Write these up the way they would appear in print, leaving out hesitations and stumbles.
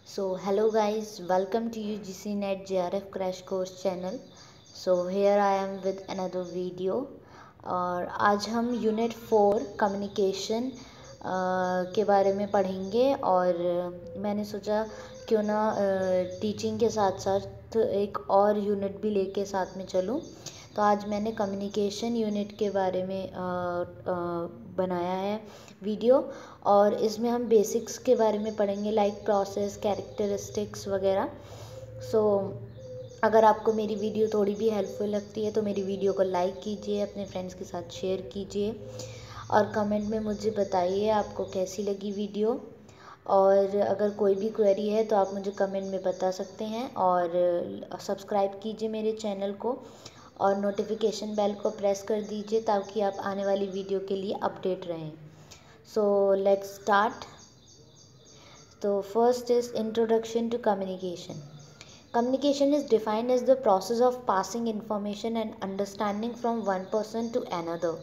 So hello guys, welcome to UGC Net JRF Crash Course channel. So here I am with another video और आज हम unit 4 communication के बारे में पढ़ेंगे। और मैंने सोचा क्यों ना टीचिंग के साथ साथ एक और यूनिट भी लेके साथ में चलूँ। तो आज मैंने कम्युनिकेशन यूनिट के बारे में बनाया है वीडियो, और इसमें हम बेसिक्स के बारे में पढ़ेंगे लाइक प्रोसेस, कैरेक्टरिस्टिक्स वगैरह। सो अगर आपको मेरी वीडियो थोड़ी भी हेल्पफुल लगती है तो मेरी वीडियो को लाइक कीजिए, अपने फ्रेंड्स के साथ शेयर कीजिए और कमेंट में मुझे बताइए आपको कैसी लगी वीडियो। और अगर कोई भी क्वेरी है तो आप मुझे कमेंट में बता सकते हैं। और सब्सक्राइब कीजिए मेरे चैनल को और नोटिफिकेशन बेल को प्रेस कर दीजिए ताकि आप आने वाली वीडियो के लिए अपडेट रहें। So let's start. So first is introduction to communication. Communication is defined as the process of passing information and understanding from one person to another.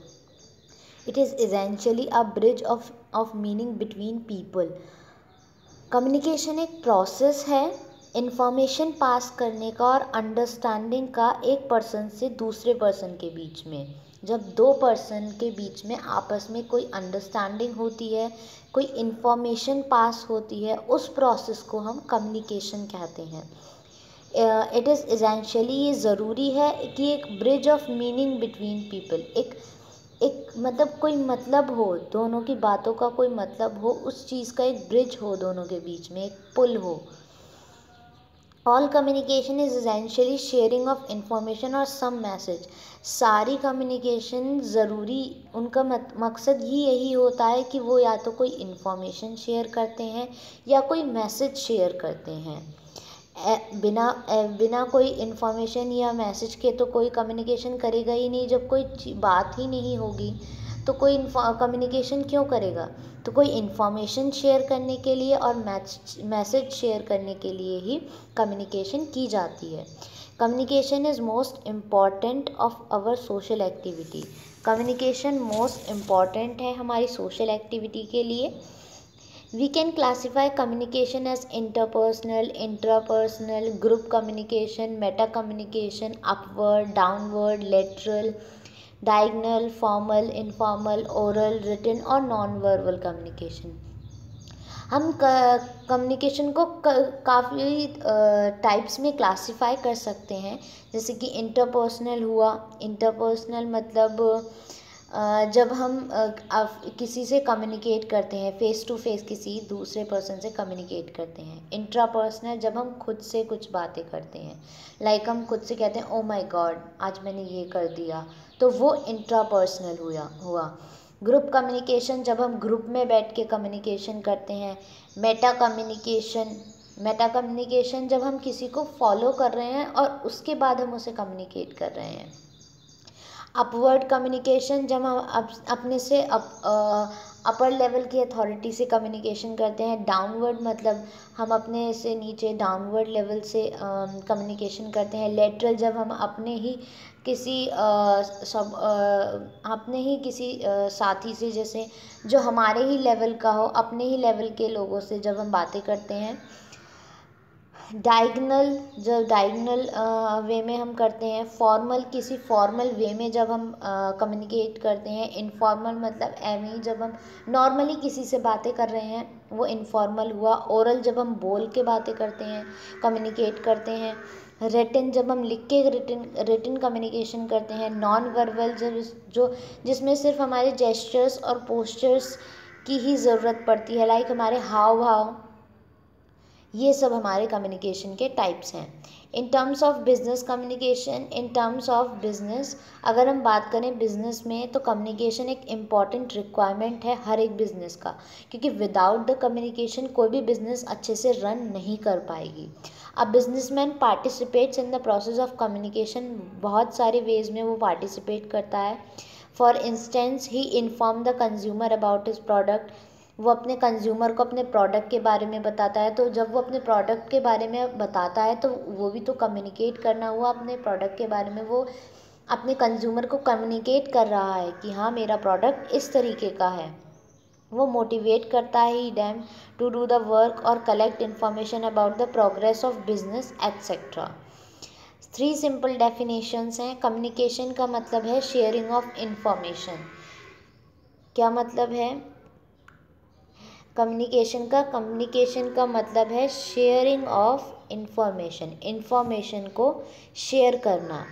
It is essentially a bridge of meaning between people. Communication एक process है information pass करने का और understanding का एक person से दूसरे person के बीच में। जब दो पर्सन के बीच में आपस में कोई अंडरस्टैंडिंग होती है, कोई इन्फॉर्मेशन पास होती है, उस प्रोसेस को हम कम्युनिकेशन कहते हैं। इट इज़ एसेंशियली, ये ज़रूरी है कि एक bridge of meaning between people, एक मतलब कोई मतलब हो, दोनों की बातों का कोई मतलब हो, उस चीज़ का एक ब्रिज हो, दोनों के बीच में एक पुल हो। All communication is essentially sharing of information और सम मैसेज। सारी कम्युनिकेशन ज़रूरी, उनका मकसद ही यही होता है कि वो या तो कोई इन्फॉर्मेशन शेयर करते हैं या कोई मैसेज शेयर करते हैं। बिना कोई इन्फॉर्मेशन या मैसेज के तो कोई कम्युनिकेशन करेगा ही नहीं। जब कोई बात ही नहीं होगी तो कोई कम्युनिकेशन क्यों करेगा। तो कोई इन्फॉर्मेशन शेयर करने के लिए और मैसेज शेयर करने के लिए ही कम्युनिकेशन की जाती है। Communication is most important of our social activity. Communication most important है हमारी सोशल एक्टिविटी के लिए। We can classify communication as interpersonal, intrapersonal, group communication, meta communication, upward, downward, lateral, diagonal, formal, informal, oral, written और non-verbal communication। हम communication को काफ़ी types में classify कर सकते हैं। जैसे कि इंटरपर्सनल हुआ। इंटरपर्सनल मतलब जब हम किसी से कम्युनिकेट करते हैं, फ़ेस टू फेस किसी दूसरे पर्सन से कम्युनिकेट करते हैं। इंट्रापर्सनल जब हम खुद से कुछ बातें करते हैं, लाइक हम खुद से कहते हैं ओ माय गॉड आज मैंने ये कर दिया, तो वो इंट्रापर्सनल हुआ। ग्रुप कम्युनिकेशन जब हम ग्रुप में बैठ के कम्युनिकेशन करते हैं। मेटा कम्युनिकेशन जब हम किसी को फॉलो कर रहे हैं और उसके बाद हम उसे कम्युनिकेट कर रहे हैं। अपवर्ड कम्युनिकेशन जब हम अपने से अपर लेवल की अथॉरिटी से कम्युनिकेशन करते हैं। डाउनवर्ड मतलब हम अपने से नीचे डाउनवर्ड लेवल से कम्युनिकेशन करते हैं। लेटरल जब हम अपने ही किसी साथी से, जैसे जो हमारे ही लेवल का हो, अपने ही लेवल के लोगों से जब हम बातें करते हैं। डायगनल जब डायगनल वे में हम करते हैं। फॉर्मल किसी फॉर्मल वे में जब हम कम्युनिकेट करते हैं। इनफॉर्मल मतलब एवं ही जब हम नॉर्मली किसी से बातें कर रहे हैं, वो इनफॉर्मल हुआ। ओरल जब हम बोल के बातें करते हैं, कम्युनिकेट करते हैं। रिटन जब हम लिख के रिटन कम्युनिकेशन करते हैं। नॉन वर्बल जिसमें सिर्फ हमारे जेस्चर्स और पोस्चर्स की ही ज़रूरत पड़ती है, लाइक हमारे हाव भाव, ये सब हमारे कम्युनिकेशन के टाइप्स हैं। In terms of business communication, in terms of business अगर हम बात करें बिजनेस में, तो कम्युनिकेशन एक इम्पॉर्टेंट रिक्वायरमेंट है हर एक बिजनेस का, क्योंकि विदाउट द कम्युनिकेशन कोई भी बिजनेस अच्छे से रन नहीं कर पाएगी। अब businessman participates in the process of communication, बहुत सारे वेज में वो पार्टिसिपेट करता है। For instance he inform the consumer about his product. वो अपने कंज्यूमर को अपने प्रोडक्ट के बारे में बताता है। तो जब वो अपने प्रोडक्ट के बारे में बताता है तो वो भी तो कम्युनिकेट करना हुआ। अपने प्रोडक्ट के बारे में वो अपने कंज्यूमर को कम्युनिकेट कर रहा है कि हाँ मेरा प्रोडक्ट इस तरीके का है। वो मोटिवेट करता है ही them to do the work और collect information about the progress of business etcetera. 3 simple definitions हैं। कम्युनिकेशन का मतलब है शेयरिंग ऑफ इंफॉर्मेशन। क्या मतलब है कम्युनिकेशन का मतलब है शेयरिंग ऑफ इंफॉर्मेशन, इंफॉर्मेशन को शेयर करना।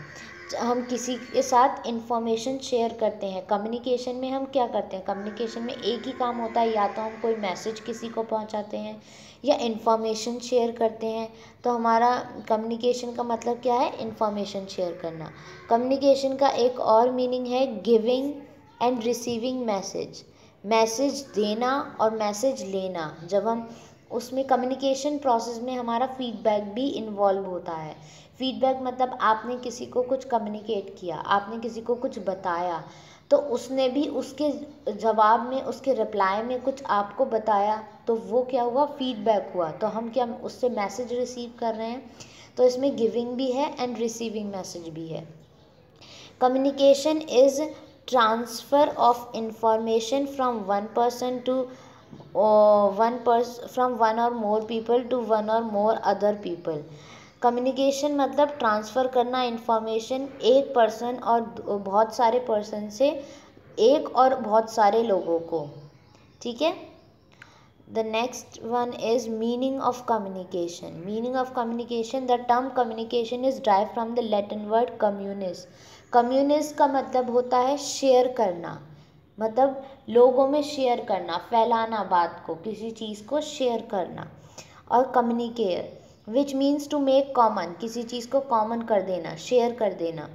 हम किसी के साथ इंफॉर्मेशन शेयर करते हैं। कम्युनिकेशन में हम क्या करते हैं, कम्युनिकेशन में एक ही काम होता है, या तो हम कोई मैसेज किसी को पहुंचाते हैं या इंफॉर्मेशन शेयर करते हैं। तो हमारा कम्युनिकेशन का मतलब क्या है, इंफॉर्मेशन शेयर करना। कम्युनिकेशन का एक और मीनिंग है giving and receiving message, message देना और मैसेज लेना। जब हम उसमें कम्युनिकेशन प्रोसेस में हमारा फीडबैक भी इन्वॉल्व होता है। फीडबैक मतलब आपने किसी को कुछ कम्युनिकेट किया, आपने किसी को कुछ बताया, तो उसने भी उसके जवाब में, उसके रिप्लाई में कुछ आपको बताया, तो वो क्या हुआ, फीडबैक हुआ। तो हम क्या उससे मैसेज रिसीव कर रहे हैं। तो इसमें गिविंग भी है एंड रिसीविंग मैसेज भी है। Communication is transfer of information from one person to from one or more people to one or more other people. Communication मतलब ट्रांसफ़र करना इंफॉर्मेशन एक पर्सन और बहुत सारे पर्सन से एक और बहुत सारे लोगों को। ठीक है। The next one is meaning of communication. Meaning of communication, the term communication is derived from the Latin word communis. Communis का मतलब होता है शेयर करना, मतलब लोगों में शेयर करना, फैलाना बात को, किसी चीज़ को शेयर करना। और communicate which means to make common, किसी चीज़ को कॉमन कर देना, शेयर कर देना।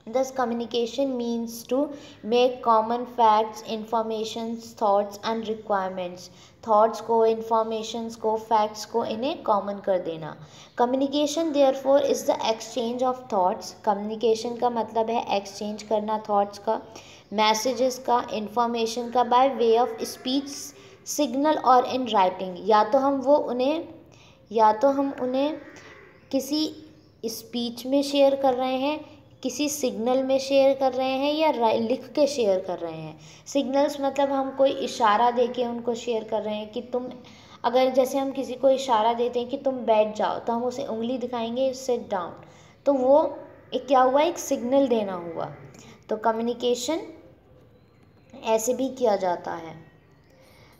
Thus, communication means to make common facts, informations, thoughts and requirements. Thoughts को, informations को, facts को इन्हें common कर देना। Communication therefore is the exchange of thoughts. Communication का मतलब है exchange करना thoughts का, messages का, information का by way of speech, signal और in writing। या तो हम उन्हें किसी स्पीच में शेयर कर रहे हैं, किसी सिग्नल में शेयर कर रहे हैं, या लिख के शेयर कर रहे हैं। सिग्नल्स मतलब हम कोई इशारा दे के उनको शेयर कर रहे हैं कि तुम, अगर जैसे हम किसी को इशारा देते हैं कि तुम बैठ जाओ, तो हम उसे उंगली दिखाएंगे सिट डाउन, तो वो एक क्या हुआ, एक सिग्नल देना हुआ। तो कम्युनिकेशन ऐसे भी किया जाता है,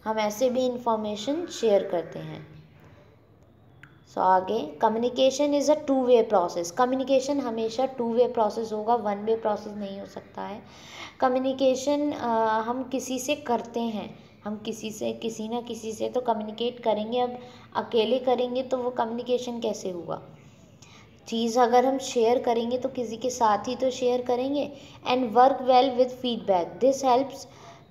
हम ऐसे भी इंफॉर्मेशन शेयर करते हैं। आगे communication is a 2 way process. Communication हमेशा 2 वे प्रोसेस होगा, 1 वे प्रोसेस नहीं हो सकता है। कम्युनिकेशन हम किसी से करते हैं, हम किसी ना किसी से तो कम्युनिकेट करेंगे। अब अकेले करेंगे तो वो कम्युनिकेशन कैसे हुआ। चीज़ अगर हम शेयर करेंगे तो किसी के साथ ही तो शेयर करेंगे। And work well with feedback, this helps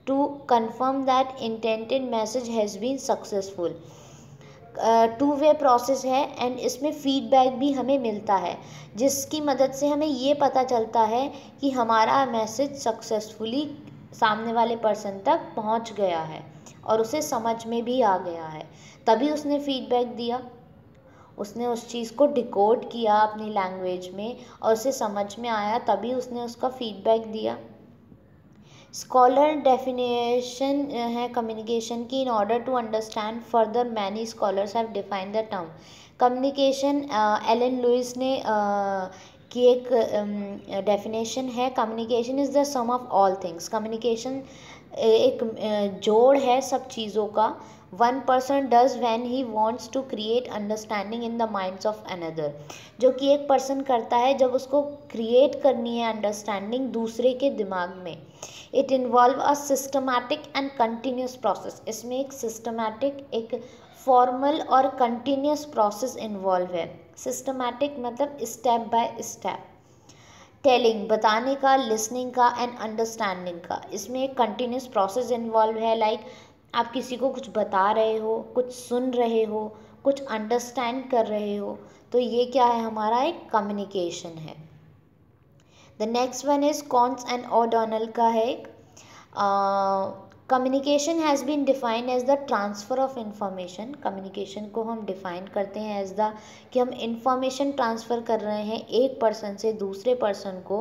to confirm that intended message has been successful. 2 way process है एंड इसमें फीडबैक भी हमें मिलता है, जिसकी मदद से हमें ये पता चलता है कि हमारा मैसेज सक्सेसफुली सामने वाले पर्सन तक पहुंच गया है और उसे समझ में भी आ गया है, तभी उसने फीडबैक दिया। उसने उस चीज़ को डिकोड किया अपनी लैंग्वेज में और उसे समझ में आया, तभी उसने उसका फीडबैक दिया। स्कॉलर डेफिनेशन है कम्युनिकेशन की। In order to understand further many scholars have defined the term communication. Allen Louis ने की एक डेफिनेशन है, communication is the sum of all things. Communication एक जोड़ है सब चीज़ों का। 1 person does when he wants to create understanding in the minds of another, जो कि एक पर्सन करता है जब उसको क्रिएट करनी है अंडरस्टैंडिंग दूसरे के दिमाग में। It involve a systematic and continuous process, इसमें एक सिस्टमैटिक, एक फॉर्मल और कंटिन्यूस प्रोसेस इन्वॉल्व है। सिस्टमैटिक मतलब स्टेप बाय स्टेप, टेलिंग बताने का, लिसनिंग का एंड अंडरस्टैंडिंग का। इसमें एक कंटिन्यूस प्रोसेस इन्वॉल्व है। लाइक आप किसी को कुछ बता रहे हो, कुछ सुन रहे हो, कुछ अंडरस्टैंड कर रहे हो, तो ये क्या है, हमारा एक कम्युनिकेशन है। The next one is Koontz and O'Donnell का है एक communication has been defined as the transfer of information. Communication को हम डिफ़ाइन करते हैं एज द कि हम इंफॉर्मेशन ट्रांसफ़र कर रहे हैं एक पर्सन से दूसरे पर्सन को,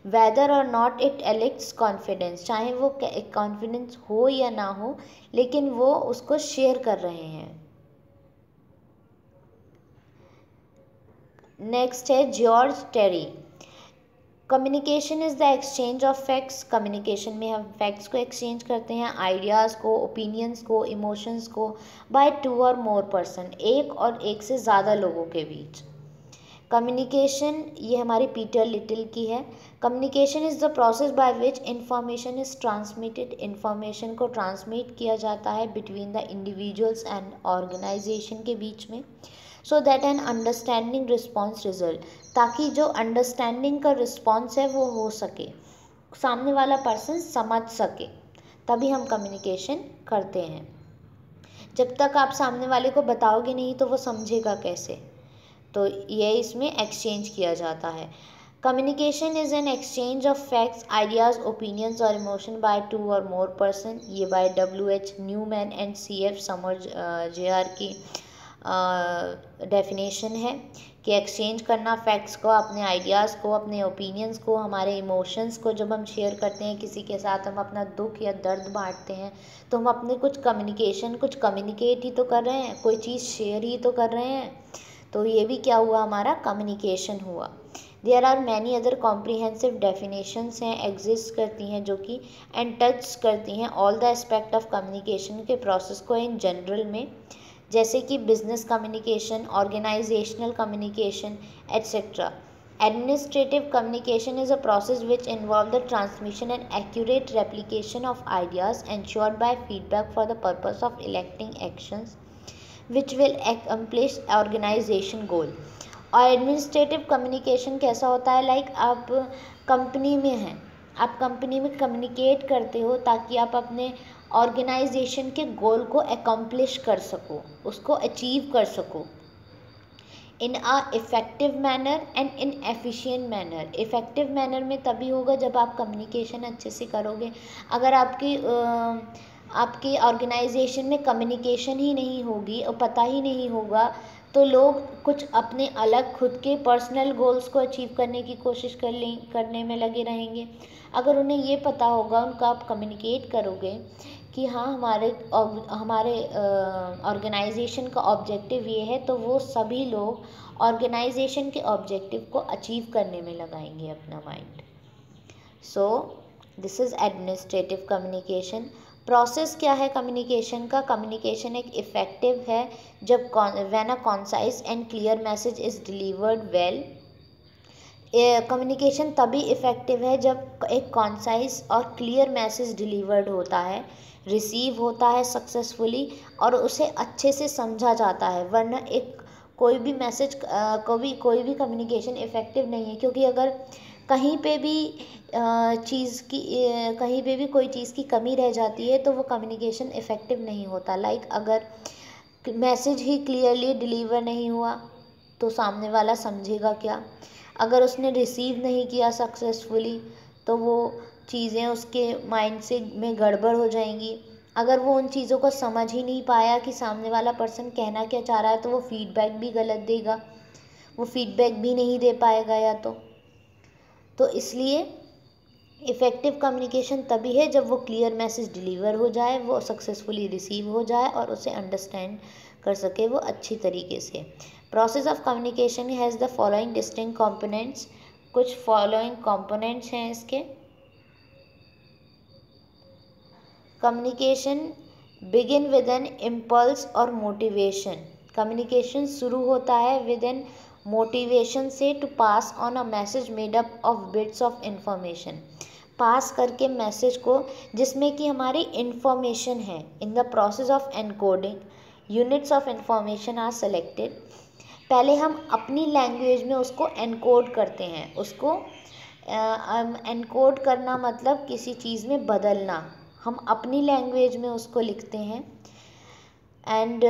वेदर और नॉट इट एलिक्ट्स कॉन्फिडेंस, चाहे वो कॉन्फिडेंस हो या ना हो, लेकिन वो उसको शेयर कर रहे हैं। नेक्स्ट है George Terry. Communication is the exchange of facts. Communication में हम फैक्ट्स को एक्सचेंज करते हैं, आइडियाज़ को, ओपिनियंस को, इमोशंस को, bye two or more person, एक और एक से ज़्यादा लोगों के बीच। कम्युनिकेशन, ये हमारी पीटर लिटिल की है। Communication is the process by which information is transmitted. Information को ट्रांसमिट किया जाता है between the individuals and organization के बीच में, so that an understanding response result, ताकि जो अंडरस्टैंडिंग का रिस्पॉन्स है वो हो सके, सामने वाला पर्सन समझ सके, तभी हम कम्युनिकेशन करते हैं। जब तक आप सामने वाले को बताओगे नहीं तो वो समझेगा कैसे, तो ये इसमें एक्सचेंज किया जाता है। Communication is an exchange of facts, ideas, opinions or emotion by two or more person. ये by W.H. Newman and C.F. Summer J.R. की डेफिनेशन है कि एक्सचेंज करना फैक्ट्स को, अपने आइडियाज़ को, अपने ओपिनियंस को, हमारे इमोशंस को जब हम शेयर करते हैं किसी के साथ, हम अपना दुख या दर्द बांटते हैं, तो हम अपने कुछ कम्युनिकेट ही तो कर रहे हैं, कोई चीज़ शेयर ही तो कर रहे हैं, तो ये भी क्या हुआ, हमारा कम्युनिकेशन हुआ। There are many other comprehensive definitions हैं, एग्जिस्ट करती हैं, जो कि एंड टच करती हैं all the aspect of communication के प्रोसेस को इन जनरल में, जैसे कि business communication, organizational communication etcetera. Administrative communication is a process which involve the transmission and accurate replication of ideas ensured by feedback for the purpose of electing actions which will accomplish organization goal। और administrative communication कैसा होता है, like आप company में हैं, आप company में communicate करते हो ताकि आप अपने ऑर्गेनाइजेशन के गोल को एकम्प्लिश कर सको, उसको अचीव कर सको in a effective manner and in efficient manner. Effective manner में तभी होगा जब आप कम्युनिकेशन अच्छे से करोगे। अगर आपकी ऑर्गेनाइजेशन में कम्युनिकेशन ही नहीं होगी और पता ही नहीं होगा, तो लोग कुछ अपने अलग खुद के पर्सनल गोल्स को अचीव करने की कोशिश करने में लगे रहेंगे। अगर उन्हें ये पता होगा, उनका आप कम्युनिकेट करोगे कि हाँ हमारे ऑर्गेनाइजेशन का ऑब्जेक्टिव ये है, तो वो सभी लोग ऑर्गेनाइजेशन के ऑब्जेक्टिव को अचीव करने में लगाएंगे अपना mind. So this is administrative communication. Process क्या है कम्युनिकेशन का? कम्युनिकेशन एक इफ़ेक्टिव है जब when a concise and clear message is delivered well. Communication तभी इफ़ेक्टिव है जब एक कॉन्साइज और क्लियर मैसेज डिलीवर्ड होता है, रिसीव होता है सक्सेसफुली और उसे अच्छे से समझा जाता है। वरना कोई भी मैसेज कोई भी कम्युनिकेशन इफ़ेक्टिव नहीं है, क्योंकि अगर कहीं पे भी कोई चीज़ की कमी रह जाती है तो वो कम्युनिकेशन इफ़ेक्टिव नहीं होता। लाइक अगर मैसेज ही क्लियरली डिलीवर नहीं हुआ तो सामने वाला समझेगा क्या? अगर उसने रिसीव नहीं किया सक्सेसफुली तो वो चीज़ें उसके माइंड में गड़बड़ हो जाएंगी। अगर वो उन चीज़ों को समझ ही नहीं पाया कि सामने वाला पर्सन कहना क्या चाह रहा है, तो वो फीडबैक भी गलत देगा, वो फीडबैक भी नहीं दे पाएगा या तो इसलिए इफ़ेक्टिव कम्युनिकेशन तभी है जब वो क्लियर मैसेज डिलीवर हो जाए, वो सक्सेसफुली रिसीव हो जाए और उसे अंडरस्टैंड कर सके वो अच्छी तरीके से। Process of communication has the following distinct components. कुछ फॉलोइंग कंपोनेंट्स हैं इसके। Communication begin with an impulse और मोटिवेशन। कम्युनिकेशन शुरू होता है विद एन मोटिवेशन से to pass on a message made up of bits of information. Pass करके message को जिसमें कि हमारी इंफॉर्मेशन है। In the process of encoding units of information are selected. पहले हम अपनी लैंग्वेज में उसको एनकोड करते हैं। उसको एनकोड करना मतलब किसी चीज़ में बदलना। हम अपनी लैंग्वेज में उसको लिखते हैं and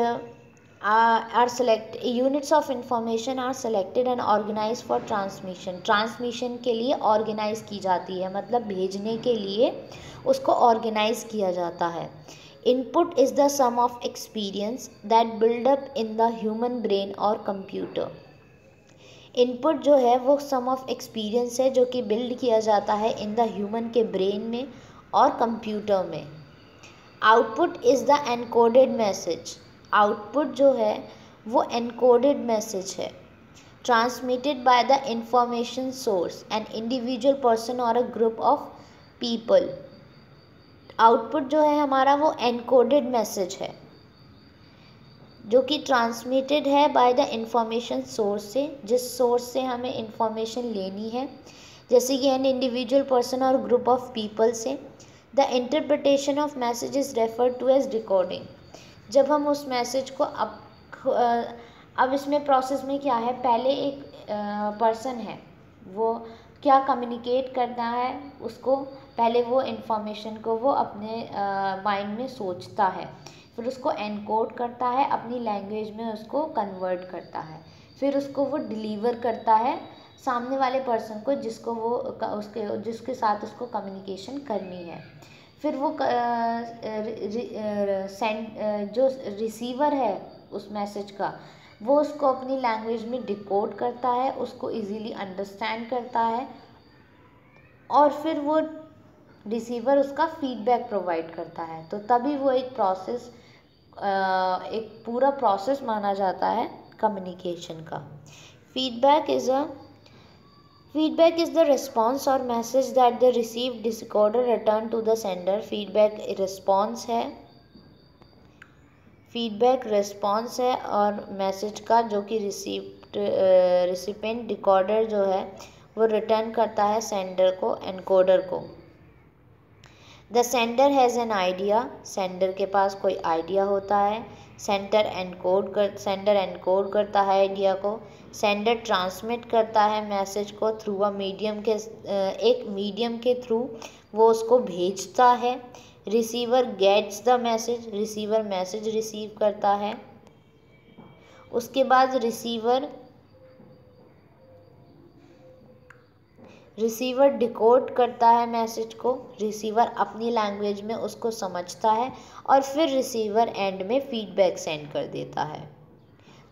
units of information are selected and organize for transmission. Transmission के लिए ऑर्गेनाइज की जाती है, मतलब भेजने के लिए उसको ऑर्गेनाइज किया जाता है। Input is the sum of experience that build up in the human brain or computer. Input जो है वो सम ऑफ एक्सपीरियंस है जो कि बिल्ड किया जाता है इन द ह्यूमन के ब्रेन में और कंप्यूटर में। Output is the encoded message. Output जो है वो एनकोडेड मैसेज है, transmitted by the information source an individual person और a group of people. Output जो है हमारा वो एनकोडेड मैसेज है जो कि ट्रांसमिटेड है बाय द इंफॉर्मेशन सोर्स से, जिस सोर्स से हमें इंफॉर्मेशन लेनी है, जैसे कि an individual person or group of people से। The interpretation of message is refer to as decoding. जब हम उस मैसेज को अब इसमें प्रोसेस में क्या है, पहले एक पर्सन है, वो क्या कम्युनिकेट करना है उसको, पहले वो इन्फॉर्मेशन को वो अपने माइंड में सोचता है, फिर उसको एनकोड करता है, अपनी लैंग्वेज में उसको कन्वर्ट करता है, फिर उसको वो डिलीवर करता है सामने वाले पर्सन को जिसको वो जिसके साथ उसको कम्युनिकेशन करनी है। फिर वो जो रिसीवर है उस मैसेज का, वो उसको अपनी लैंग्वेज में डिकोड करता है, उसको इजीली अंडरस्टैंड करता है, और फिर वो रिसीवर उसका फीडबैक प्रोवाइड करता है। तो तभी वो एक पूरा प्रोसेस माना जाता है कम्युनिकेशन का। Feedback is the response or message that the received decoder return to the sender. Feedback response है और मैसेज का जो कि रिसिपेंट डिकोडर जो है वो रिटर्न करता है सेंडर को, एनकोडर को। The sender has an idea. Sender के पास कोई आइडिया होता है। सेंडर एनकोड करता है आइडिया को। सेंडर ट्रांसमिट करता है मैसेज को थ्रू एक मीडियम के थ्रू वो उसको भेजता है। Receiver gets the message. Receiver message receive करता है। उसके बाद रिसीवर डिकोड करता है मैसेज को। रिसीवर अपनी लैंग्वेज में उसको समझता है और फिर रिसीवर एंड में फीडबैक सेंड कर देता है।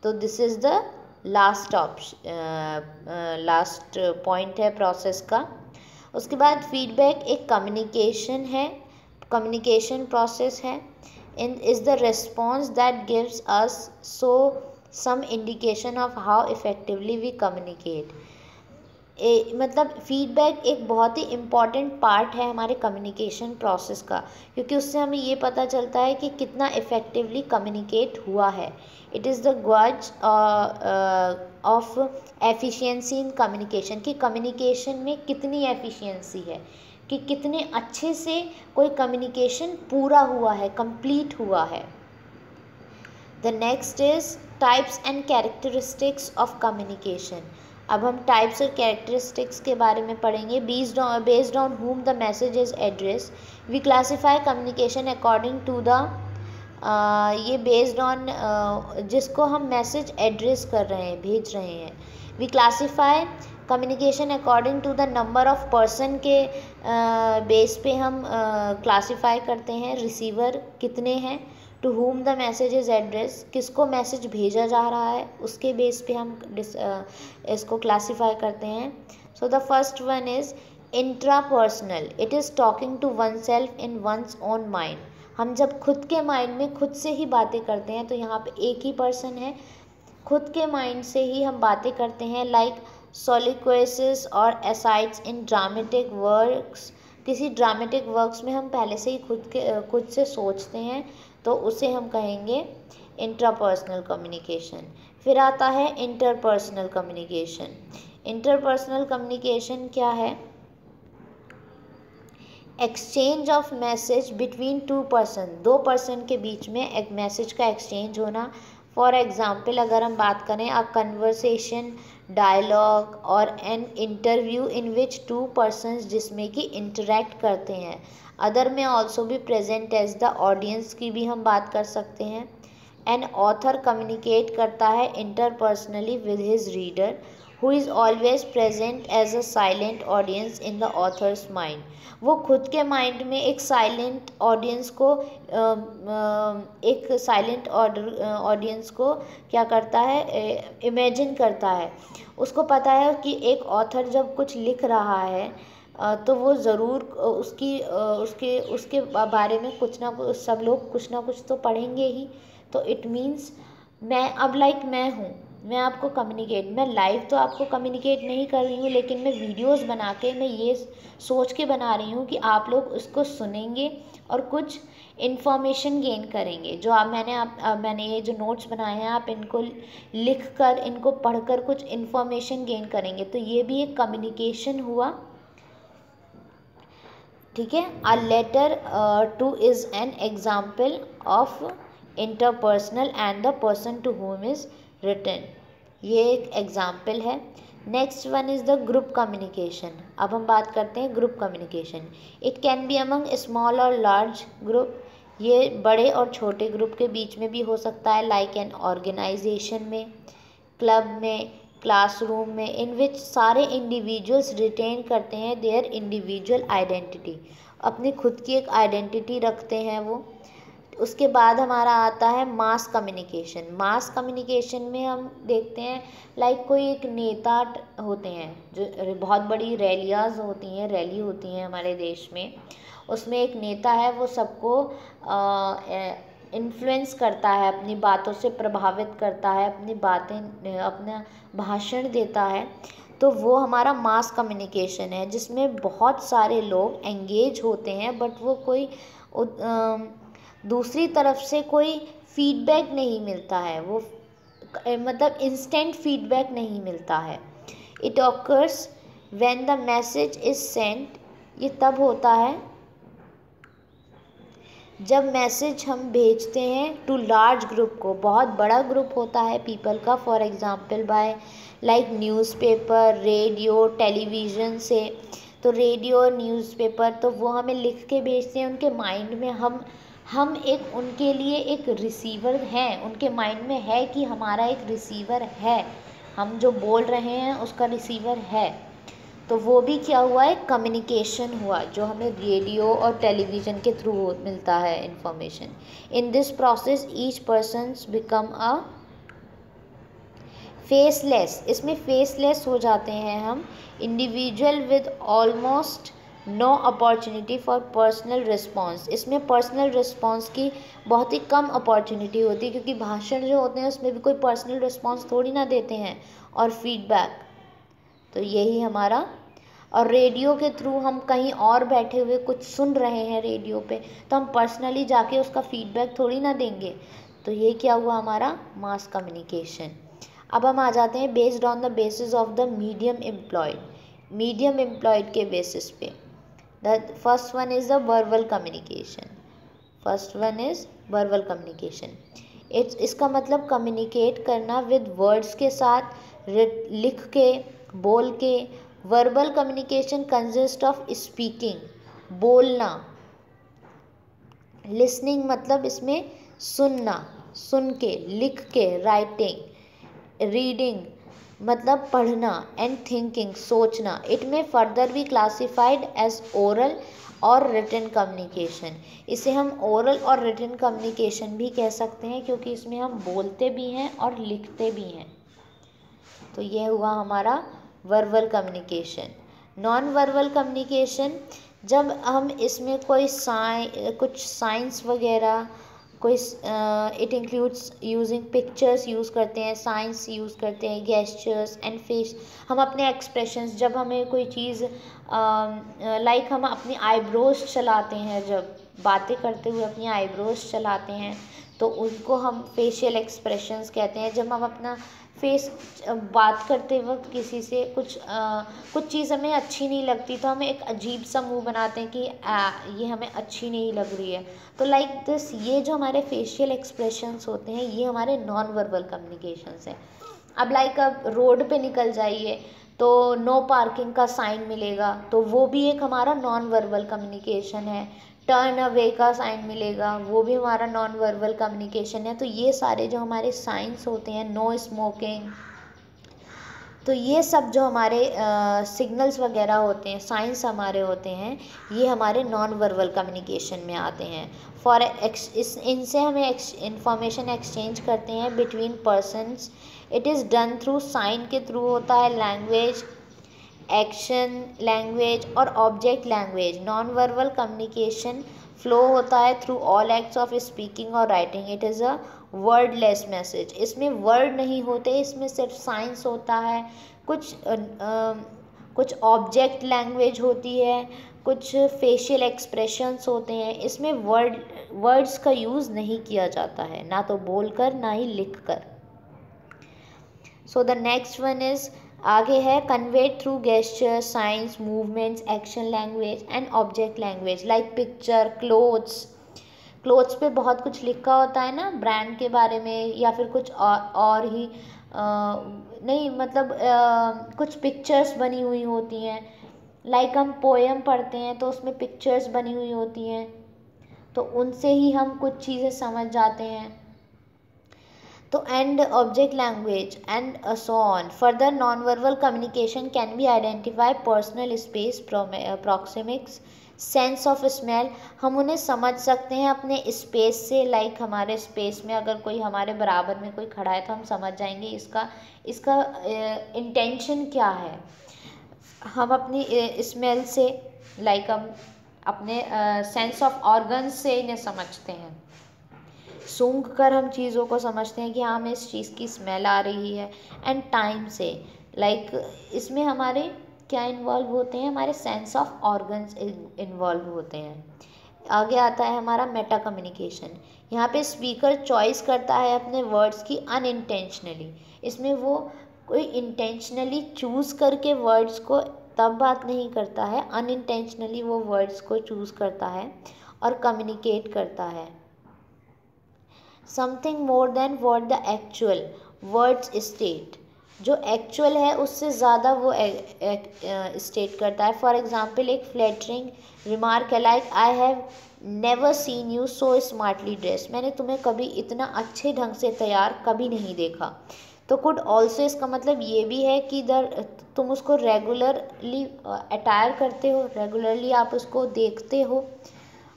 तो this is the last point है प्रोसेस का। उसके बाद फीडबैक एक कम्युनिकेशन प्रोसेस है। Is the response that gives us some indication of how effectively we communicate. मतलब फीडबैक एक बहुत ही इम्पॉर्टेंट पार्ट है हमारे कम्युनिकेशन प्रोसेस का, क्योंकि उससे हमें ये पता चलता है कि कितना इफ़ेक्टिवली कम्युनिकेट हुआ है। It is the gauge of efficiency in communication, कि कम्युनिकेशन में कितनी एफिशिएंसी है, कि कितने अच्छे से कोई कम्युनिकेशन पूरा हुआ है, कंप्लीट हुआ है। The next is types and characteristics of communication. अब हम टाइप्स और कैरेक्टरिस्टिक्स के बारे में पढ़ेंगे। Based on whom the message is addressed we classify communication according to the ये बेस्ड ऑन जिसको हम मैसेज एड्रेस कर रहे हैं, भेज रहे हैं। We classify communication according to the number of person के बेस पे हम क्लासीफाई करते हैं। रिसीवर कितने हैं, to whom the message is address, किसको मैसेज भेजा जा रहा है, उसके बेस पे हम इसको क्लासीफाई करते हैं। So the first one is intrapersonal. It is talking to one self in one's own mind. हम जब खुद के माइंड में खुद से ही बातें करते हैं, तो यहाँ पे एक ही पर्सन है, खुद के माइंड से ही हम बातें करते हैं। लाइक सोलिक्वेसिस और एसाइड्स इन ड्रामेटिक वर्क्स। किसी ड्रामेटिक वर्क्स में हम पहले से ही खुद से सोचते हैं, तो उसे हम कहेंगे इंट्रापर्सनल कम्युनिकेशन। फिर आता है इंटरपर्सनल कम्युनिकेशन। इंटरपर्सनल कम्युनिकेशन क्या है? Exchange of message between two person, दो पर्सन के बीच में एक मैसेज का एक्सचेंज होना। फॉर एग्ज़ाम्पल अगर हम बात करें, अ कन्वर्सेशन, डायलॉग और an interview in which to persons, जिसमें कि इंटरेक्ट करते हैं। अदर में ऑल्सो भी प्रेजेंट एज द ऑडियंस की भी हम बात कर सकते हैं। एन ऑथर कम्युनिकेट करता है interpersonally with his reader who is always present as a silent audience in the author's mind. वो खुद के माइंड में एक साइलेंट ऑडियंस को ऑडियंस को क्या करता है, इमेजिन करता है। उसको पता है कि एक ऑथर जब कुछ लिख रहा है तो वो ज़रूर उसके बारे में कुछ ना कुछ सब लोग कुछ ना कुछ तो पढ़ेंगे ही। तो इट मीन्स मैं हूँ, मैं आपको मैं लाइव तो आपको कम्युनिकेट नहीं कर रही हूँ, लेकिन मैं वीडियोस बना के मैं ये सोच के बना रही हूँ कि आप लोग उसको सुनेंगे और कुछ इन्फॉर्मेशन गेन करेंगे। जो मैंने ये जो नोट्स बनाए हैं आप इनको लिख कर इनको पढ़कर कुछ इन्फॉर्मेशन गेन करेंगे। तो ये भी एक कम्युनिकेशन हुआ, ठीक है। A letter to is an example of interpersonal and the person to whom is written, ये एक एग्जाम्पल है। Next one is the group communication. अब हम बात करते हैं group communication. It can be among small or large group, ये बड़े और छोटे ग्रुप के बीच में भी हो सकता है, लाइक एन ऑर्गेनाइजेशन में, क्लब में, क्लासरूम में, इन विच सारे इंडिविजुअल्स रिटेन करते हैं देयर इंडिविजुअल आइडेंटिटी, अपनी खुद की एक आइडेंटिटी रखते हैं वो। उसके बाद हमारा आता है मास कम्युनिकेशन। मास कम्युनिकेशन में हम देखते हैं लाइक कोई एक नेता होते हैं, जो बहुत बड़ी रैली होती हैं हमारे देश में, उसमें एक नेता है, वो सबको इन्फ्लुएंस करता है, अपनी बातों से प्रभावित करता है, अपना भाषण देता है। तो वो हमारा मास कम्युनिकेशन है, जिसमें बहुत सारे लोग एंगेज होते हैं, बट वो कोई दूसरी तरफ से कोई फीडबैक नहीं मिलता है, वो मतलब इंस्टेंट फीडबैक नहीं मिलता है। It occurs when the message is sent, ये तब होता है जब मैसेज हम भेजते हैं टू लार्ज ग्रुप को, बहुत बड़ा ग्रुप होता है पीपल का, for example by like newspaper, radio, television से। तो रेडियो और न्यूज़पेपर तो वो हमें लिख के भेजते हैं उनके माइंड में, हम एक उनके लिए एक रिसीवर हैं, उनके माइंड में है कि हमारा एक रिसीवर है, हम जो बोल रहे हैं उसका रिसीवर है। तो वो भी क्या हुआ है, कम्युनिकेशन हुआ, जो हमें रेडियो और टेलीविज़न के थ्रू मिलता है information. In this process each persons become a faceless, इसमें फेसलेस हो जाते हैं हम, individual with almost no opportunity for personal response. इसमें पर्सनल रिस्पॉन्स की बहुत ही कम अपॉर्चुनिटी होती है, क्योंकि भाषण जो होते हैं उसमें भी कोई पर्सनल रिस्पॉन्स थोड़ी ना देते हैं, और फीडबैक। तो यही हमारा, और रेडियो के थ्रू हम कहीं और बैठे हुए कुछ सुन रहे हैं रेडियो पे, तो हम पर्सनली जाके उसका फीडबैक थोड़ी ना देंगे। तो ये क्या हुआ हमारा मास कम्युनिकेशन। अब हम आ जाते हैं based on the basis of the medium employed के बेसिस पे। The first one is the verbal communication. इसका मतलब कम्युनिकेट करना विद वर्ड्स के साथ, लिख के, बोल के। Verbal communication consist of speaking, बोलना। लिसनिंग मतलब इसमें सुनना, सुन के, लिख के, राइटिंग। रीडिंग मतलब पढ़ना, एंड थिंकिंग सोचना। इट में फर्दर भी क्लासिफाइड एज ओरल और रिटन कम्युनिकेशन। इसे हम ओरल और रिटन कम्युनिकेशन भी कह सकते हैं, क्योंकि इसमें हम बोलते भी हैं और लिखते भी हैं। तो ये हुआ हमारा verbal communication. Non verbal communication, जब हम इसमें कुछ साइंस वगैरह, it includes using pictures use करते हैं, साइंस यूज़ करते हैं, गेस्चर्स एंड फेस। हम अपने एक्सप्रेशंस, जब हमें कोई चीज़ लाइक हम अपनी आईब्रोज चलाते हैं, जब बातें करते हुए अपनी आईब्रोज चलाते हैं, तो उनको हम फेशियल एक्सप्रेशंस कहते हैं। जब हम अपना फेस बात करते वक्त किसी से कुछ चीज़ हमें अच्छी नहीं लगती, तो हम एक अजीब सा मुंह बनाते हैं कि ये हमें अच्छी नहीं लग रही है। तो लाइक दिस, ये जो हमारे फेशियल एक्सप्रेशंस होते हैं, ये हमारे नॉन वर्बल कम्युनिकेशंस हैं। अब रोड पे निकल जाइए तो नो पार्किंग का साइन मिलेगा, तो वो भी एक हमारा नॉन वर्बल कम्युनिकेशन है। टर्न अवे का साइन मिलेगा, वो भी हमारा नॉन वर्बल कम्युनिकेशन है। तो ये सारे जो हमारे साइंस होते हैं, नो स्मोकिंग, तो ये सब जो हमारे सिग्नल्स वगैरह होते हैं, साइंस हमारे होते हैं, ये हमारे नॉन वर्बल कम्युनिकेशन में आते हैं। इनसे हमें इंफॉर्मेशन एक्सचेंज करते हैं between persons. It is done through sign के थ्रू होता है, लैंग्वेज, एक्शन लैंग्वेज और object language. Non verbal communication flow होता है through all acts of speaking और writing. It is a wordless message. इसमें वर्ड नहीं होते, इसमें सिर्फ साइंस होता है, कुछ ऑब्जेक्ट लैंग्वेज होती है, कुछ फेशियल एक्सप्रेशंस होते हैं। इसमें वर्ड्स का यूज़ नहीं किया जाता है, ना तो बोलकर ना ही लिख कर। सो द नेक्स्ट वन इज़ आगे है conveyed through gesture, science, movements, action language and object language like picture, clothes पे बहुत कुछ लिखा होता है ना ब्रांड के बारे में, या फिर कुछ और ही नहीं, मतलब कुछ पिक्चर्स बनी हुई होती हैं। लाइक हम पोएम पढ़ते हैं तो उसमें पिक्चर्स बनी हुई होती हैं, तो उनसे ही हम कुछ चीज़ें समझ जाते हैं। तो and object language and so on. Further non verbal communication can B identify personal space, proxemics, sense of smell. हम उन्हें समझ सकते हैं अपने स्पेस से। लाइक हमारे स्पेस में अगर कोई हमारे बराबर में कोई खड़ा है तो हम समझ जाएंगे इसका इंटेंशन क्या है। हम अपनी स्मेल से, लाइक हम अपने सेंस ऑफ ऑर्गन्स से इन्हें समझते हैं। सूंघ कर हम चीज़ों को समझते हैं कि हाँ हमें इस चीज़ की स्मेल आ रही है। एंड टाइम से, लाइक इसमें हमारे क्या इन्वॉल्व होते हैं, हमारे सेंस ऑफ ऑर्गन्स इन्वॉल्व होते हैं। आगे आता है हमारा मेटा कम्युनिकेशन। यहाँ पे स्पीकर चॉइस करता है अपने वर्ड्स की अनइंटेंशनली। इसमें वो कोई इंटेंशनली चूज़ करके वर्ड्स को तब बात नहीं करता है, अनइंटेंशनली वो वर्ड्स को चूज़ करता है और कम्युनिकेट करता है। Something more than what the actual words state. जो एक्चुअल है उससे ज़्यादा वो स्टेट करता है। फॉर एग्ज़ाम्पल एक फ्लैटरिंग रिमार्क है, like I have never seen you so smartly dress. मैंने तुम्हें कभी इतना अच्छे ढंग से तैयार कभी नहीं देखा। तो कुड ऑल्सो, इसका मतलब ये भी है कि तुम उसको रेगुलरली अटायर करते हो, रेगुलरली आप उसको देखते हो।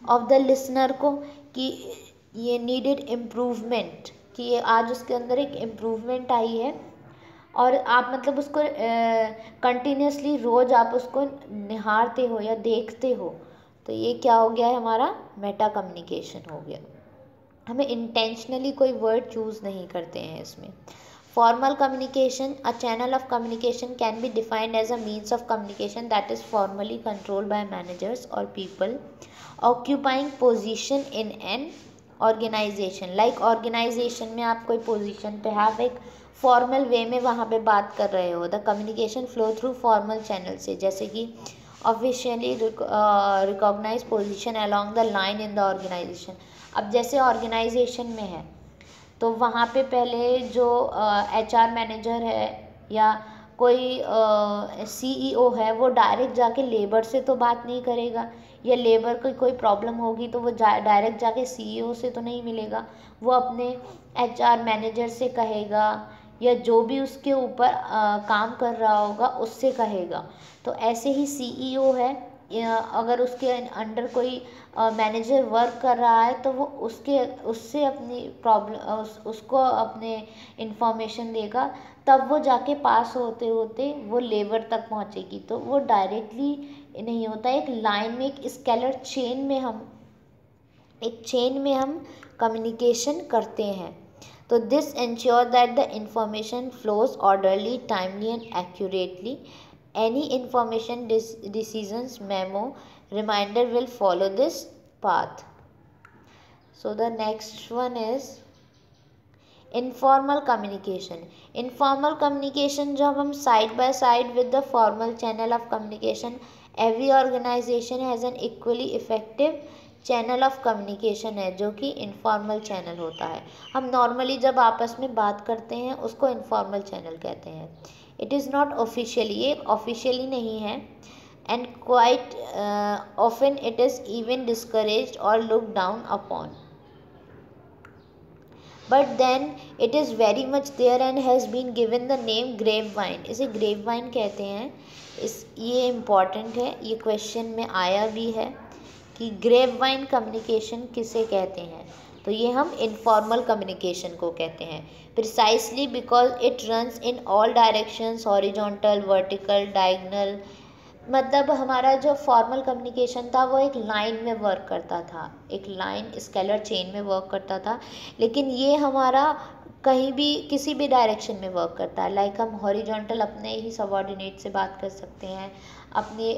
ऑफ द लिसनर को कि ये नीडेड इम्प्रूवमेंट, कि ये आज उसके अंदर एक इम्प्रूवमेंट आई है, और आप मतलब उसको कंटिन्यूसली रोज़ आप उसको निहारते हो या देखते हो। तो ये क्या हो गया है, हमारा मेटा कम्युनिकेशन हो गया। हमें इंटेंशनली कोई वर्ड चूज़ नहीं करते हैं इसमें। Formal communication, a channel of communication can be defined as a means of communication that is formally controlled by managers और people occupying position in an organization. Like organization में आप कोई position पे आप एक फॉर्मल वे में वहाँ पे बात कर रहे हो। The communication flow through formal channel से, जैसे कि officially recognize position along the line in the organization. अब जैसे ऑर्गेनाइजेशन में है तो वहाँ पे पहले जो HR मैनेजर है या कोई CEO है, वो डायरेक्ट जाके लेबर से तो बात नहीं करेगा, या लेबर की कोई प्रॉब्लम होगी तो वो डायरेक्ट जाके CEO से तो नहीं मिलेगा, वो अपने HR मैनेजर से कहेगा या जो भी उसके ऊपर काम कर रहा होगा उससे कहेगा। तो ऐसे ही CEO है, अगर उसके अंडर कोई मैनेजर वर्क कर रहा है तो वो उससे अपनी प्रॉब्लम उसको अपने इंफॉर्मेशन देगा, तब वो जाके पास होते होते वो लेबर तक पहुंचेगी। तो वो डायरेक्टली नहीं होता, एक लाइन में, एक स्केलर चेन में हम कम्युनिकेशन करते हैं। तो this ensure that the information flows orderly, timely and accurately. Any information decisions, memo, reminder will follow this path. So the next one is informal communication. Informal communication जब हम side by side with the formal channel of communication, every organization has an equally effective channel of communication है, जो कि informal channel होता है। हम normally जब आपस में बात करते हैं उसको इनफॉर्मल चैनल कहते हैं। इट इज़ नॉट ऑफिशियली, ये ऑफिशियली नहीं है। and quite often it is even discouraged or looked down upon. But then it is very much there and has been given the name grapevine. इसे grapevine कहते हैं. ये important है, ये question में आया भी है कि ग्रेपवाइन कम्युनिकेशन किसे कहते हैं. तो ये हम इनफॉर्मल कम्युनिकेशन को कहते हैं. Precisely because it runs in all directions, horizontal, vertical, diagonal. मतलब हमारा जो फॉर्मल कम्युनिकेशन था वो एक लाइन में वर्क करता था, एक लाइन स्केलर चेन में वर्क करता था. लेकिन ये हमारा कहीं भी किसी भी डायरेक्शन में वर्क करता है. लाइक हम हॉरिजॉन्टल अपने ही सबऑर्डिनेट से बात कर सकते हैं, अपने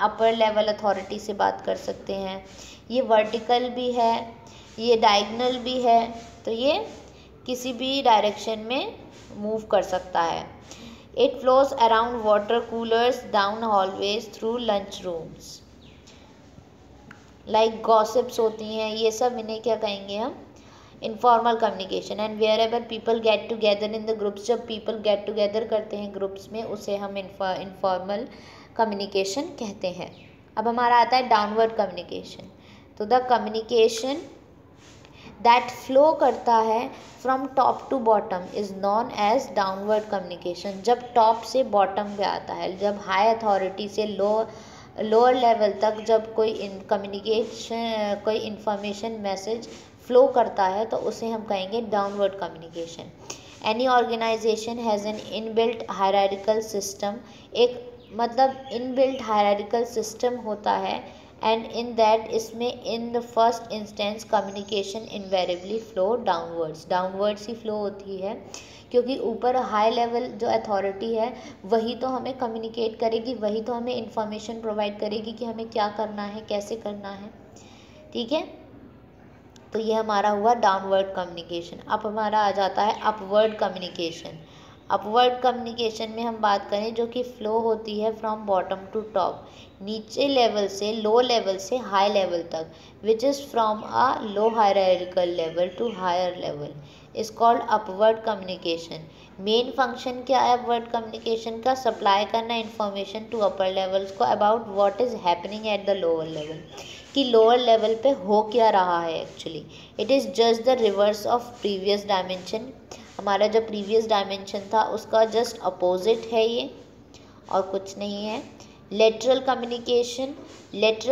अपर लेवल अथॉरिटी से बात कर सकते हैं. ये वर्टिकल भी है, ये डायगनल भी है. तो ये किसी भी डायरेक्शन में मूव कर सकता है. It flows around water coolers, down hallways, through lunch rooms. Like gossips होती हैं, ये सब इन्हें क्या कहेंगे हम, informal communication. And wherever people get together in the groups, जब पीपल गेट टुगेदर करते हैं ग्रुप्स में, उसे हम इनफॉर्मल कम्युनिकेशन कहते हैं. अब हमारा आता है डाउनवर्ड कम्युनिकेशन. तो द कम्युनिकेशन दैट फ्लो करता है from top to bottom is known as downward communication. जब टॉप से बॉटम पे आता है, जब हाई अथॉरिटी से लोअर लेवल तक जब कोई कोई इंफॉर्मेशन मैसेज फ्लो करता है, तो उसे हम कहेंगे downward communication. Any organization has an inbuilt hierarchical system. एक मतलब इनबिल्ट हायरार्किकल सिस्टम होता है, एंड इन दैट इसमें in the first instance communication invariably flow downwards he flow होती है. क्योंकि ऊपर हाई लेवल जो अथॉरिटी है वही तो हमें कम्युनिकेट करेगी, वही तो हमें इंफॉर्मेशन प्रोवाइड करेगी कि हमें क्या करना है, कैसे करना है. ठीक है, तो ये हमारा हुआ डाउनवर्ड कम्युनिकेशन. अब हमारा आ जाता है अपवर्ड कम्युनिकेशन. अपवर्ड कम्युनिकेशन में हम बात करें जो कि फ्लो होती है फ्रॉम बॉटम टू टॉप, नीचे लेवल से लो लेवल से हाई लेवल तक, which is from a low hierarchical level to higher level, is called upward communication. Main function क्या है अपवर्ड कम्युनिकेशन का? सप्लाई करना इन्फॉर्मेशन टू अपर लेवल्स को about what is happening at the lower level, कि lower level पे हो क्या रहा है actually. It is just the reverse of previous dimension. हमारा जो प्रीवियस डायमेंशन था उसका जस्ट अपोजिट है ये, और कुछ नहीं है. लेटरल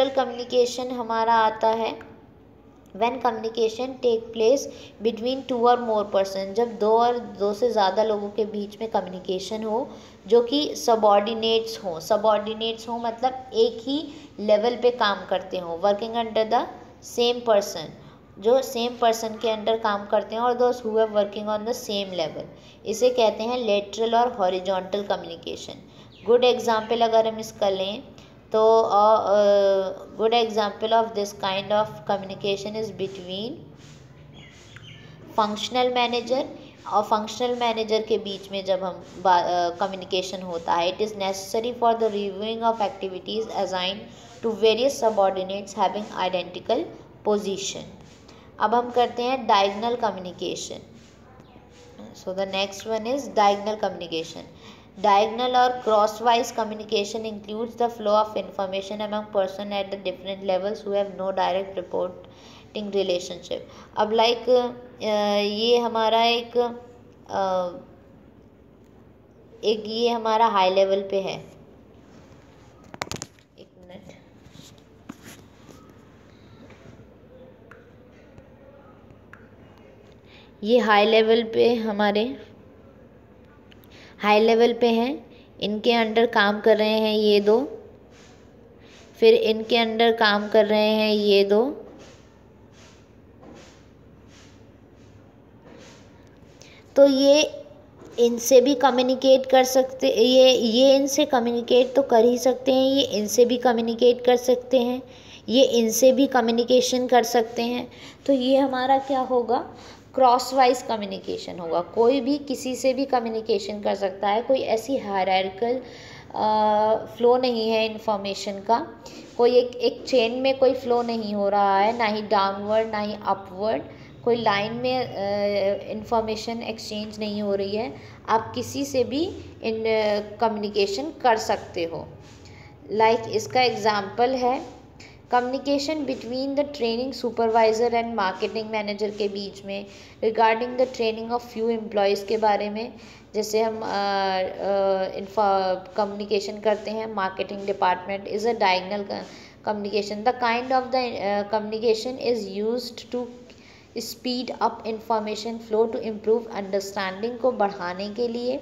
कम्युनिकेशन हमारा आता है when communication take place between two or more person. जब दो से ज़्यादा लोगों के बीच में कम्युनिकेशन हो जो कि सबऑर्डिनेट्स हों मतलब एक ही लेवल पे काम करते हों, working under the same person, जो सेम पर्सन के अंडर काम करते हैं, और those who are working on the same level. इसे कहते हैं लेटरल और हॉरिजॉन्टल कम्युनिकेशन. गुड एग्जाम्पल अगर हम इसका लें तो good example of this kind of communication is between functional manager और फंक्शनल मैनेजर के बीच में जब हम कम्युनिकेशन होता है. It is necessary for the reviewing of activities assigned to various subordinates having identical position. अब हम करते हैं diagonal communication. So the next one is diagonal communication. Diagonal or crosswise communication includes the flow of information among persons at the different levels who have no direct reporting relationship. अब like ये हमारा एक ये हमारा high level पे है. एक minute, ये हाई लेवल पे हमारे हाई लेवल पे हैं, इनके अंडर काम कर रहे हैं ये दो, फिर इनके अंडर काम कर रहे हैं ये दो, तो ये इनसे भी कम्युनिकेट कर सकते, ये इनसे कम्युनिकेट तो कर ही सकते हैं, ये इनसे भी कम्युनिकेट कर सकते हैं, ये इनसे भी कम्युनिकेशन कर सकते हैं. तो ये हमारा क्या होगा, क्रॉस वाइज कम्युनिकेशन होगा. कोई भी किसी से भी कम्युनिकेशन कर सकता है, कोई ऐसी हायरार्किकल फ्लो नहीं है इन्फॉर्मेशन का, कोई एक चेन में कोई फ्लो नहीं हो रहा है, ना ही डाउनवर्ड ना ही अपवर्ड, कोई लाइन में इंफॉर्मेशन एक्सचेंज नहीं हो रही है. आप किसी से भी इन कम्युनिकेशन कर सकते हो. लाइक इसका एग्जाम्पल है communication between the training supervisor and marketing manager के बीच में regarding the training of few employees के बारे में। जैसे हम कम्युनिकेशन करते हैं, marketing department is a diagonal communication. The kind of the communication is used to speed up information flow to improve understanding को बढ़ाने के लिए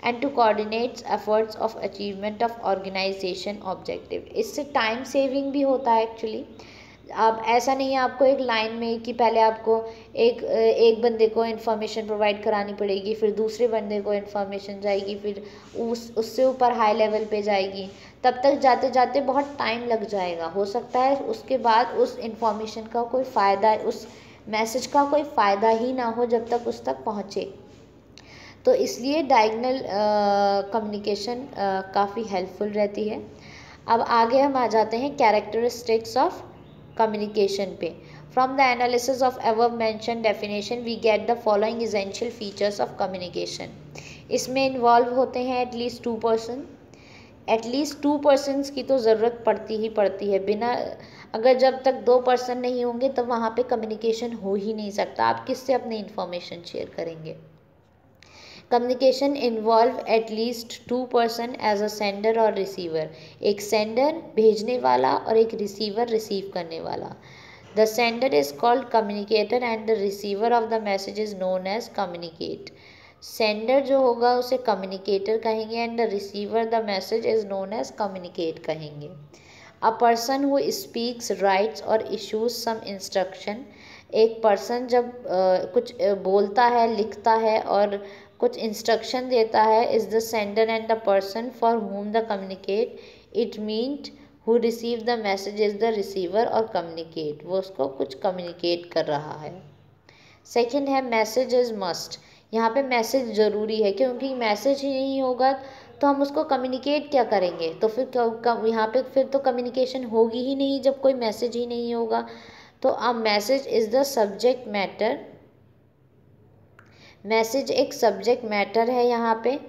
and to coordinate efforts of achievement of organization objective. इससे time saving भी होता है actually. अब ऐसा नहीं है आपको एक लाइन में कि पहले आपको एक बंदे को इन्फॉर्मेशन प्रोवाइड करानी पड़ेगी, फिर दूसरे बंदे को इन्फॉर्मेशन जाएगी, फिर उससे ऊपर हाई लेवल पे जाएगी, तब तक जाते जाते बहुत टाइम लग जाएगा। हो सकता है उसके बाद उस इन्फॉर्मेशन का कोई फ़ायदा, उस मैसेज का कोई फ़ायदा ही ना हो जब तक उस तक पहुँचे। तो इसलिए डायगोनल कम्युनिकेशन काफ़ी हेल्पफुल रहती है। अब आगे हम आ जाते हैं कैरेक्टरिस्टिक्स ऑफ कम्युनिकेशन पे। From the analysis of above mention definition we get the following essential features of communication. इसमें इन्वॉल्व होते हैं एटलीस्ट 2 पर्सन। एटलीस्ट 2 पर्सन्स की तो ज़रूरत पड़ती ही पड़ती है। बिना अगर जब तक 2 पर्सन नहीं होंगे तब वहाँ पे कम्युनिकेशन हो ही नहीं सकता। आप किससे अपनी इन्फॉर्मेशन शेयर करेंगे? Communication involve at least 2 person as a sender और रिसीवर। एक सेंडर भेजने वाला और एक रिसीवर रिसीव करने वाला। The sender is called communicator and the receiver of the message is known as communicate. Sender जो होगा उसे कम्युनिकेटर कहेंगे and the receiver the message is known as communicate कहेंगे। A person who speaks writes और issues some instruction. एक person जब कुछ बोलता है, लिखता है और कुछ इंस्ट्रक्शन देता है, is the sender and the person for whom the communicate it means who receive the message is the receiver और कम्युनिकेट, वो उसको कुछ कम्युनिकेट कर रहा है। सेकेंड है मैसेज इज मस्ट। यहाँ पे मैसेज ज़रूरी है, क्योंकि मैसेज ही नहीं होगा तो हम उसको कम्युनिकेट क्या करेंगे? तो फिर यहाँ पे फिर तो कम्युनिकेशन होगी ही नहीं जब कोई मैसेज ही नहीं होगा। तो a message is the subject matter. Message एक सब्जेक्ट मैटर है यहाँ पे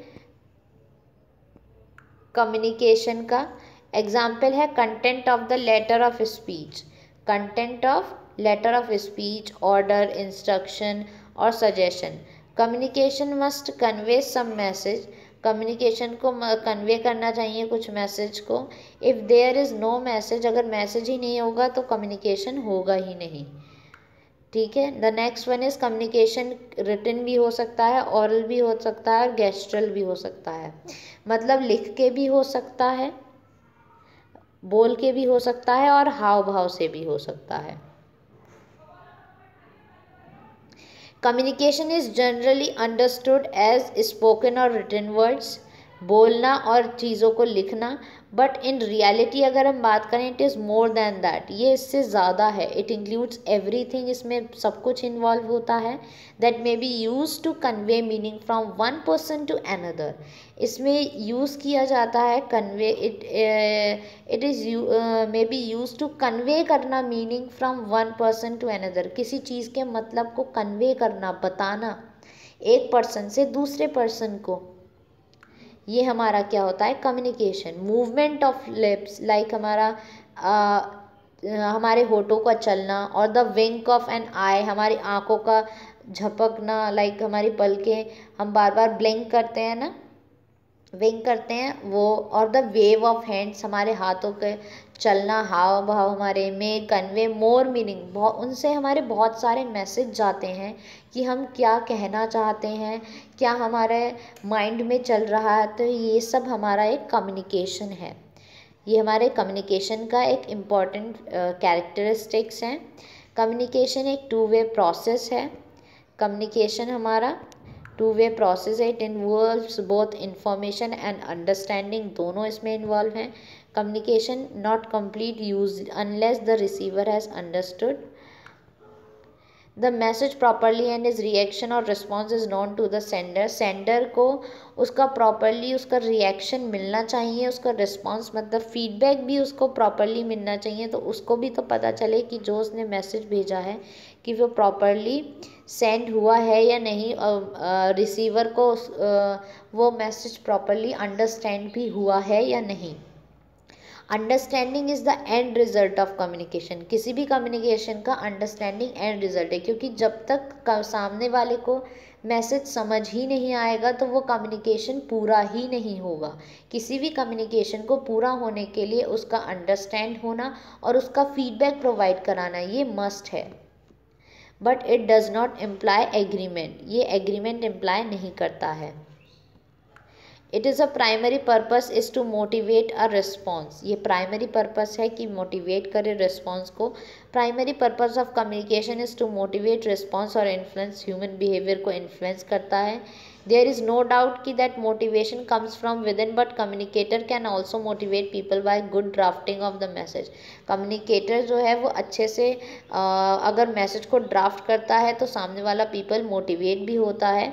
कम्युनिकेशन का। एग्जाम्पल है content of the letter of speech. Content of letter of speech, order, instruction और suggestion. Communication must convey some message. Communication को convey करना चाहिए कुछ मैसेज को। If there is no message, अगर मैसेज ही नहीं होगा तो कम्युनिकेशन होगा ही नहीं। ठीक है। The next one is communication written भी हो सकता है, ऑरल भी हो सकता है और गेस्ट्रल भी हो सकता है। मतलब लिख के भी हो सकता है, बोल के भी हो सकता है और हाव भाव से भी हो सकता है। Communication is generally understood as spoken or written words, बोलना और चीज़ों को लिखना। बट इन रियलिटी अगर हम बात करें, it is more than that, ये इससे ज़्यादा है। इट इंक्लूड्स एवरीथिंग, इसमें सब कुछ इन्वॉल्व होता है। That may be use to convey meaning from one person to another. इसमें यूज़ किया जाता है convey, it is may be use to convey करना meaning from one person to another. किसी चीज़ के मतलब को कन्वे करना, बताना एक पर्सन से दूसरे पर्सन को, ये हमारा क्या होता है? Communication. Movement of lips, like हमारे होठों का चलना, और द विंक ऑफ एन आई, हमारी आँखों का झपकना, लाइक हमारी पलकें हम बार बार ब्लिंक करते हैं ना, विंक करते हैं वो। और द वेव ऑफ हैंड्स, हमारे हाथों के चलना, हाव भाव हमारे में कन्वे मोर मीनिंग, उनसे हमारे बहुत सारे मैसेज जाते हैं कि हम क्या कहना चाहते हैं, क्या हमारे माइंड में चल रहा है। तो ये सब हमारा एक कम्युनिकेशन है। ये हमारे कम्युनिकेशन का एक इम्पॉर्टेंट कैरेक्टरिस्टिक्स हैं। कम्युनिकेशन एक 2 वे प्रोसेस है। कम्युनिकेशन हमारा 2 वे प्रोसेस है। It involves both information and understanding, दोनों इसमें इन्वॉल्व हैं। Communication not complete use unless the receiver has understood the message properly and is reaction और response is known to the sender. Sender को उसका properly उसका reaction मिलना चाहिए, उसका रिस्पॉन्स मतलब फीडबैक भी उसको प्रॉपरली मिलना चाहिए, तो उसको भी तो पता चले कि जो उसने मैसेज भेजा है कि वो प्रॉपरली सेंड हुआ है या नहीं, रिसीवर को वो मैसेज प्रॉपरली अंडरस्टैंड भी हुआ है या नहीं। Understanding is the end result of communication. किसी भी कम्युनिकेशन का अंडरस्टैंडिंग एंड रिजल्ट है, क्योंकि जब तक सामने वाले को मैसेज समझ ही नहीं आएगा तो वो कम्युनिकेशन पूरा ही नहीं होगा। किसी भी कम्युनिकेशन को पूरा होने के लिए उसका अंडरस्टैंड होना और उसका फीडबैक प्रोवाइड कराना ये मस्ट है। But it does not imply agreement, ये एग्रीमेंट इम्प्लाई नहीं करता है। It is a primary purpose is to motivate a response, ये प्राइमरी पर्पस है कि मोटिवेट करे रिस्पॉन्स को। Primary purpose of communication is to motivate response और इन्फ्लुएंस, ह्यूमन बिहेवियर को इन्फ्लुएंस करता है। देयर इज़ नो डाउट कि that motivation comes from within, but communicator can also motivate people by good drafting of the message. Communicator जो है वो अच्छे से अगर मैसेज को ड्राफ्ट करता है तो सामने वाला पीपल मोटिवेट भी होता है।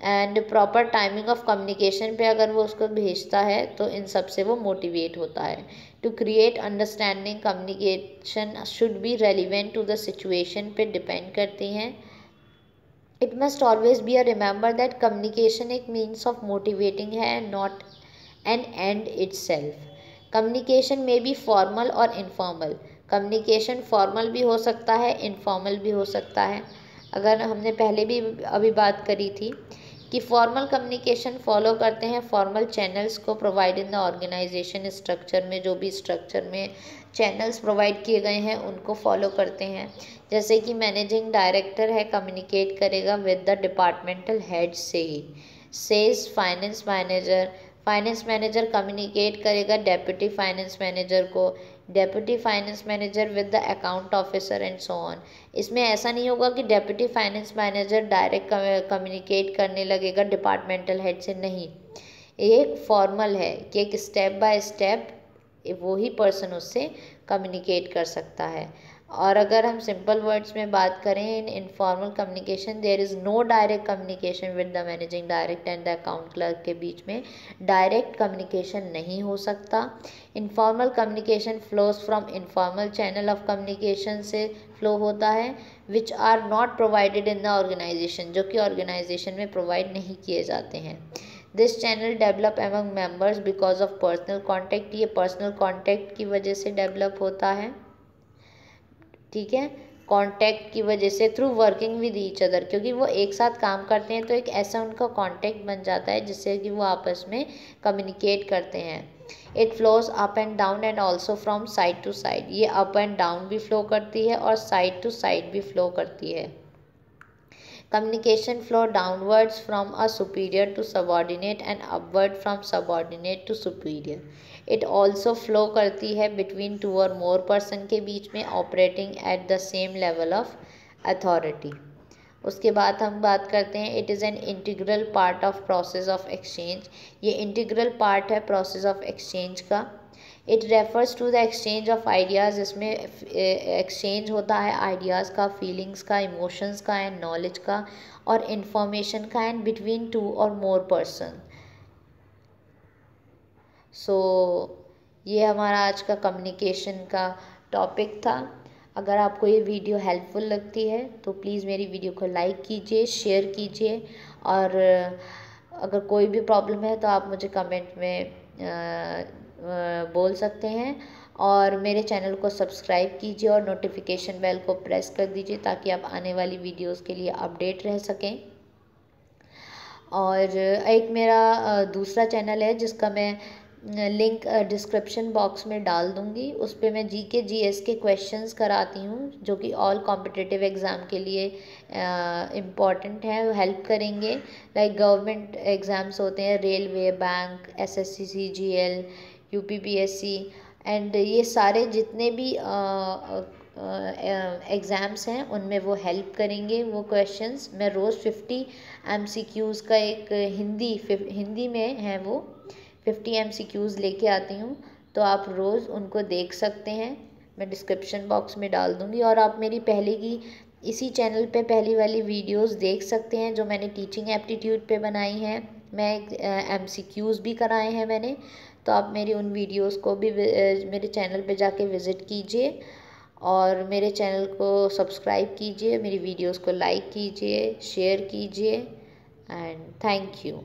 And proper timing of communication पे अगर वो उसको भेजता है तो इन सब से वो मोटिवेट होता है। To create understanding communication should be relevant to the situation पे डिपेंड करती हैं। It must always be a remember that communication एक मीन्स ऑफ मोटिवेटिंग है, not an end itself. Communication में be formal or informal. Communication formal भी हो सकता है, इनफॉर्मल भी हो सकता है। अगर हमने पहले भी अभी बात करी थी कि फॉर्मल कम्युनिकेशन फॉलो करते हैं फॉर्मल चैनल्स को provide in the organisation structure में, जो भी स्ट्रक्चर में चैनल्स प्रोवाइड किए गए हैं उनको फॉलो करते हैं। जैसे कि मैनेजिंग डायरेक्टर है, कम्युनिकेट करेगा विद द डिपार्टमेंटल हेड से ही। सेज फाइनेंस मैनेजर कम्युनिकेट करेगा डेप्यूटी फाइनेंस मैनेजर को, deputy finance manager with the account officer and so on. इसमें ऐसा नहीं होगा कि deputy finance manager direct communicate करने लगेगा डिपार्टमेंटल हेड से, नहीं। एक फॉर्मल है कि एक स्टेप बाय स्टेप वो ही पर्सन उससे कम्युनिकेट कर सकता है। और अगर हम सिंपल वर्ड्स में बात करें, in informal communication there is no direct communication with the managing director and the account clerk के बीच में डायरेक्ट कम्युनिकेशन नहीं हो सकता। Informal communication flows from informal channel of communication से फ्लो होता है, which are not provided in the organisation, जो कि ऑर्गेनाइजेशन में प्रोवाइड नहीं किए जाते हैं। This channel develop among members because of personal contact, ये पर्सनल कॉन्टैक्ट की वजह से डेवलप होता है, ठीक है। कॉन्टैक्ट की वजह से, through working with each other, क्योंकि वो एक साथ काम करते हैं तो एक ऐसा उनका कॉन्टैक्ट बन जाता है जिससे कि वो आपस में कम्युनिकेट करते हैं। It flows up and down and also from side to side, ये अप एंड डाउन भी फ्लो करती है और साइड टू साइड भी फ्लो करती है। Communication flow downwards from a superior to subordinate and upward from subordinate to superior. It also flow करती है between two or more person के बीच में, operating at the same level of authority. उसके बाद हम बात करते हैं it is an integral part of process of exchange, ये इंटीग्रल पार्ट है प्रोसेस ऑफ एक्सचेंज का। It refers to the exchange of ideas, इसमें एक्सचेंज होता है आइडियाज़ का, फीलिंग्स का, इमोशंस का एंड नॉलेज का और इन्फॉर्मेशन का, and between two or more person. सो ये हमारा आज का कम्युनिकेशन का टॉपिक था। अगर आपको ये वीडियो हेल्पफुल लगती है तो प्लीज़ मेरी वीडियो को लाइक कीजिए, शेयर कीजिए, और अगर कोई भी प्रॉब्लम है तो आप मुझे कमेंट में बोल सकते हैं। और मेरे चैनल को सब्सक्राइब कीजिए और नोटिफिकेशन बेल को प्रेस कर दीजिए ताकि आप आने वाली वीडियोस के लिए अपडेट रह सकें। और एक मेरा दूसरा चैनल है जिसका मैं लिंक डिस्क्रिप्शन बॉक्स में डाल दूँगी, उस पर मैं जीके जीएस के क्वेश्चंस कराती हूँ जो कि ऑल कॉम्पिटिटिव एग्ज़ाम के लिए इम्पॉर्टेंट है, हेल्प करेंगे। लाइक गवर्नमेंट एग्ज़ाम्स होते हैं, railway, bank, SSC, CGL, UPPSC, and ये सारे जितने भी एग्ज़ाम्स हैं उनमें वो हेल्प करेंगे वो क्वेश्चंस। मैं रोज़ 50 MCQs का एक हिंदी में है वो 50 MCQs लेके आती हूँ, तो आप रोज़ उनको देख सकते हैं, मैं डिस्क्रिप्शन बॉक्स में डाल दूँगी। और आप मेरी पहले की इसी चैनल पे पहली वाली वीडियोस देख सकते हैं जो मैंने टीचिंग एप्टीट्यूड पे बनाई हैं, मैं MCQs भी कराए हैं मैंने, तो आप मेरी उन वीडियोस को भी मेरे चैनल पे जाके विज़िट कीजिए और मेरे चैनल को सब्सक्राइब कीजिए, मेरी वीडियोस को लाइक कीजिए, शेयर कीजिए, एंड थैंक यू।